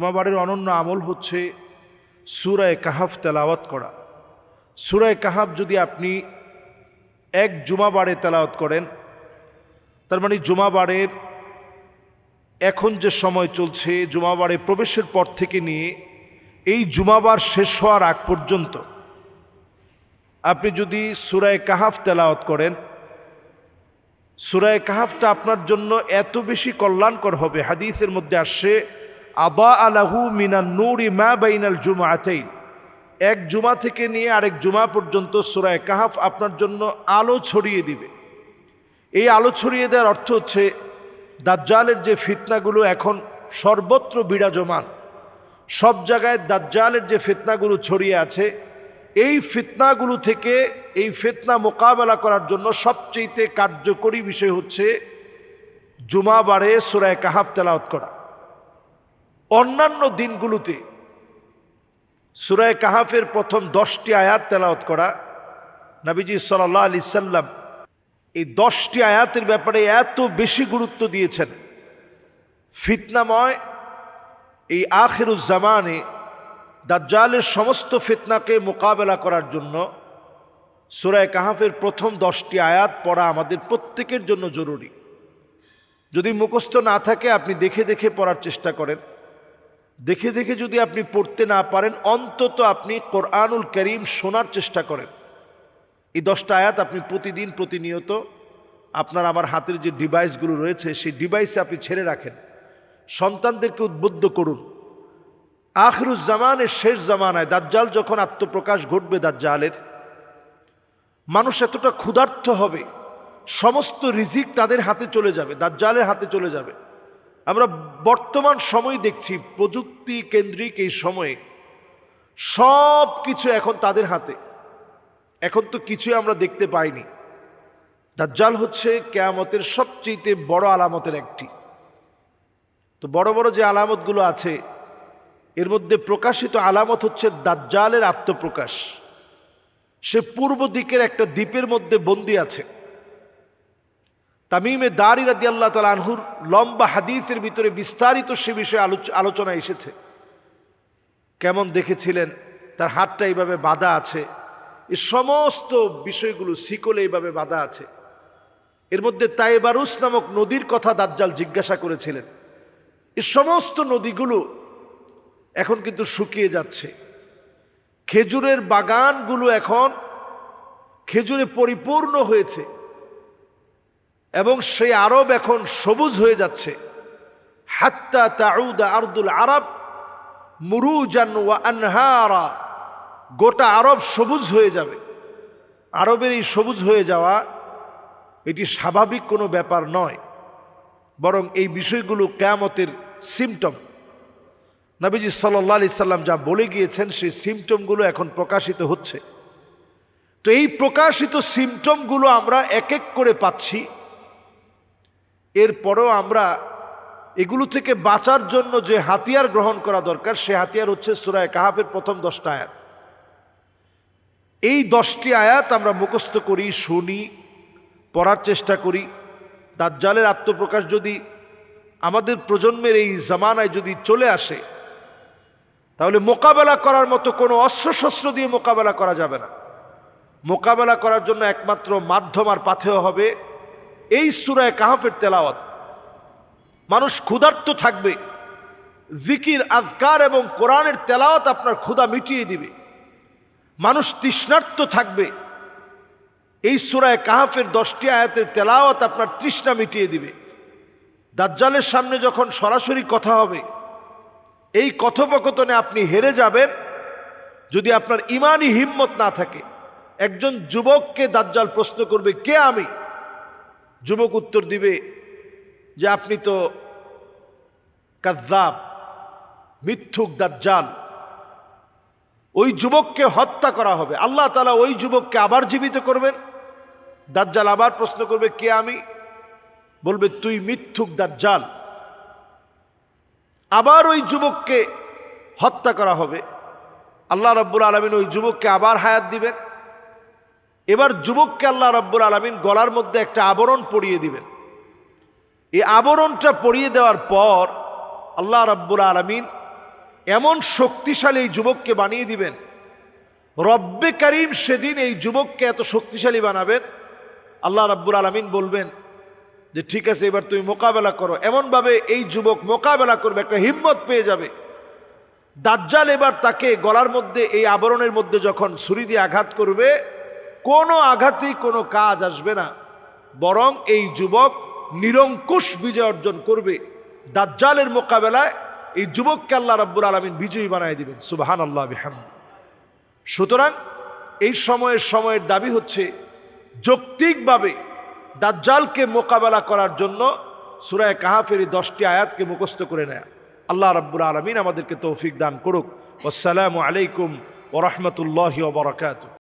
জুমাবারের অনন্য আমল হচ্ছে সূরা কাহাফ তেলাওয়াত করা। সূরা কাহাফ যদি আপনি এক জুমাবারে তেলাওয়াত করেন, তার মানে জুমাবারের এখন যে সময় চলছে, জুমাবারে প্রবেশের পর থেকে নিয়ে এই জুমাবার শেষ হওয়ার আগ পর্যন্ত আপনি যদি সূরা কাহাফ তেলাওয়াত করেন, সূরা কাহাফটা আপনার জন্য এত বেশি কল্যাণকর হবে। হাদিসের মধ্যে আসছে, আবা আলাহু মিনান নূরি মা বাইনাল জুমআতাইন, এক জুমা থেকে নিয়ে আরেক জুমা পর্যন্ত সূরা কাহাফ আপনার জন্য আলো ছড়িয়ে দিবে। এই আলো ছড়িয়ে দেওয়ার অর্থ হচ্ছে দাজ্জালের যে ফিতনাগুলো এখন সর্বত্র বিরাজমান, সব জায়গায় দাজ্জালের যে ফিতনাগুলো ছড়িয়ে আছে, এই ফিতনাগুলো থেকে এই ফিতনা মোকাবেলা করার জন্য সবচেয়ে কার্যকরী বিষয় হচ্ছে জুমাবারে সূরা কাহাফ তেলাওয়াত করা। অন্যান্য দিনগুলোতে সূরা কাহাফের প্রথম 10টি আয়াত তেলাওয়াত করা, নবীজি সাল্লাল্লাহু আলাইহি সাল্লাম এই 10টি আয়াতের ব্যাপারে এত বেশি গুরুত্ব দিয়েছেন। ফিতনাময় এই আখিরুজ জামানে দাজ্জালের সমস্ত ফিতনাকে মোকাবেলা করার জন্য সূরা কাহাফের প্রথম 10টি আয়াত পড়া আমাদের প্রত্যেকের জন্য জরুরি। যদি মুখস্থ না থাকে আপনি দেখে দেখে পড়ার চেষ্টা করেন। দেখে দেখে যদি আপনি পড়তে না পারেন, অন্তত আপনি কোরআনুল কারীম শোনার চেষ্টা করেন। এই 10টা আয়াত আপনি প্রতিদিন প্রতিনিয়ত আপনার আমার হাতের যে ডিভাইসগুলো রয়েছে সেই ডিভাইসে আপনি ছেড়ে রাখেন। সন্তানদেরকে উদ্বুদ্ধ করুন। আখিরুজ জামানের শেষ জামানায় দাজ্জাল যখন আত্মপ্রকাশ ঘটবে, দাজ্জালের মানুষ এতটা ক্ষুধার্ত হবে, সমস্ত রিজিক তাদের হাতে চলে যাবে, দাজ্জালের হাতে চলে যাবে। আমরা বর্তমান সময় দেখছি প্রযুক্তি কেন্দ্রিক এই সময়ে সব কিছু এখন তাদের হাতে। এখন তো কিছুই আমরা দেখতে পাইনি। দাজ্জাল হচ্ছে কিয়ামতের সবচেয়ে বড় আলামতের একটি। তো বড় বড় যে আলামতগুলো আছে এর মধ্যে প্রকাশিত আলামত হচ্ছে দাজ্জালের আত্মপ্রকাশ। সে পূর্ব দিকের একটা দ্বীপের মধ্যে বন্দী আছে। তামিমে দারি রাদিয়াল্লাহু তাআলা আনহুর লম্বা হাদিসের ভিতরে বিস্তারিত সে বিষয়ে আলোচনা এসেছে। কেমন দেখেছিলেন, তার হাতটা এইভাবে বাঁধা আছে, এই সমস্ত বিষয়গুলো শিকলে এইভাবে বাঁধা আছে। এর মধ্যে তাইবারুস নামক নদীর কথা দাজ্জাল জিজ্ঞাসা করেছিলেন। এই সমস্ত নদীগুলো এখন কিন্তু শুকিয়ে যাচ্ছে। খেজুরের বাগানগুলো এখন খেজুরে পরিপূর্ণ হয়েছে এবং সেই আরব এখন সবুজ হয়ে যাচ্ছে। হাত্তা তাউদা আরদুল আরব মুরুজান ওয়া আনহারা, গোটা আরব সবুজ হয়ে যাবে। আরবের এই সবুজ হয়ে যাওয়া এটি স্বাভাবিক কোনো ব্যাপার নয়, বরং এই বিষয়গুলো কিয়ামতের সিমটম। নবীজি সাল্লাল্লাহু আলাইহি সাল্লাম যা বলে গিয়েছেন সেই সিমটমগুলো এখন প্রকাশিত হচ্ছে। তো এই প্রকাশিত সিমটমগুলো আমরা এক এক করে পাচ্ছি। এরপরও আমরা এগুলো থেকে বাঁচার জন্য যে হাতিয়ার গ্রহণ করা দরকার, সে হাতিয়ার হচ্ছে সূরা কাহাফের প্রথম 10টা আয়াত। এই 10টি আয়াত আমরা মুখস্থ করি, শুনি, পড়ার চেষ্টা করি। দাজ্জালের আত্মপ্রকাশ যদি আমাদের প্রজন্মের এই জামানায় যদি চলে আসে, তাহলে মোকাবেলা করার মতো কোনো অস্ত্রশস্ত্র দিয়ে মোকাবেলা করা যাবে না। মোকাবেলা করার জন্য একমাত্র মাধ্যম আর পাথেয় হবে এই সূরা কাহাফের তেলাওয়াত। মানুষ ক্ষুধার্ত থাকবে, জিকির, আজকার এবং কোরআনের তেলাওয়াত আপনার ক্ষুধা মিটিয়ে দিবে। মানুষ তৃষ্ণার্ত থাকবে, এই সূরা কাহাফের 10টি আয়াতের তেলাওয়াত আপনার তৃষ্ণা মিটিয়ে দিবে। দাজ্জালের সামনে যখন সরাসরি কথা হবে, এই কথোপকথনে আপনি হেরে যাবেন যদি আপনার ইমানি হিম্মত না থাকে। একজন যুবককে দাজ্জাল প্রশ্ন করবে, কে আমি? যুবক উত্তর দিবে যে আপনি তো কাযযাব, মিথ্যুক, দাজ্জাল। ওই যুবককে হত্যা করা হবে। আল্লাহ তাআলা ওই যুবককে আবার জীবিত করবেন। দাজ্জাল আবার প্রশ্ন করবে, কে আমি? বলবে তুই মিথ্যুক, দাজ্জাল। আবার ওই যুবককে হত্যা করা হবে। আল্লাহ রাব্বুল আলামিন ওই যুবককে আবার হায়াত দিবেন। এবার যুবককে আল্লাহ রাব্বুল আলামিন গলার মধ্যে একটা আবরণ পরিয়ে দিবেন। এই আবরণটা পরিয়ে দেওয়ার পর আল্লাহ রাব্বুল আলামিন এমন শক্তিশালী এই যুবককে বানিয়ে দিবেন, রব্বে করিম সেদিন এই যুবককে এত শক্তিশালী বানাবেন, আল্লাহ রাব্বুল আলামিন বলবেন যে ঠিক আছে এবার তুমি মোকাবেলা করো। এমনভাবে এই যুবক মোকাবেলা করবে, একটা হিম্মত পেয়ে যাবে। দাজ্জাল এবার তাকে গলার মধ্যে এই আবরণের মধ্যে যখন ছুরি দিয়ে আঘাত করবে, কোনো আঘাতেই কোনো কাজ আসবে না, বরং এই যুবক নিরঙ্কুশ বিজয় অর্জন করবে। দাজ্জালের মোকাবেলায় এই যুবককে আল্লাহ রাব্বুল আলামিন বিজয়ী বানায় দিবেন। সুবহানাল্লাহ বিহামদি। সুতরাং এই সময়ের দাবি হচ্ছে যৌক্তিকভাবে দাজ্জালকে মোকাবেলা করার জন্য সূরা কাহাফের 10টি আয়াতকে মুখস্থ করে নেয়া। আল্লাহ রাব্বুল আলামিন আমাদেরকে তৌফিক দান করুক। আসসালামু আলাইকুম ওয়া রাহমাতুল্লাহি ওয়া বারাকাতুহু।